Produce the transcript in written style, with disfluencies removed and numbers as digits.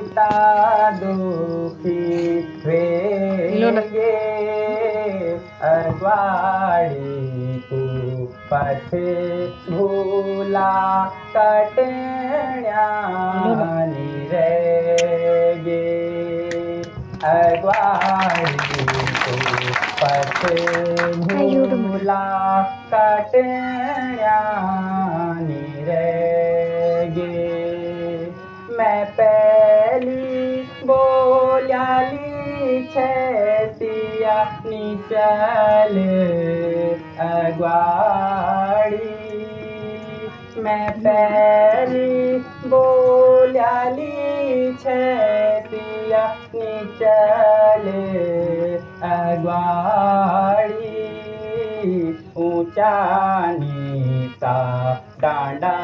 पिता दुखी वेगे अगवाड़ी को पथे भूला कटण्यानी रेगे अगवाड़ी को पथे भूला कटण्यानी रेगे मैं पहली बोल्याली छे सिया निचल अगवाड़ी मैं पहली बोल्याली छे सिया निचल अगवाड़ी ऊंचा नीचा डांडा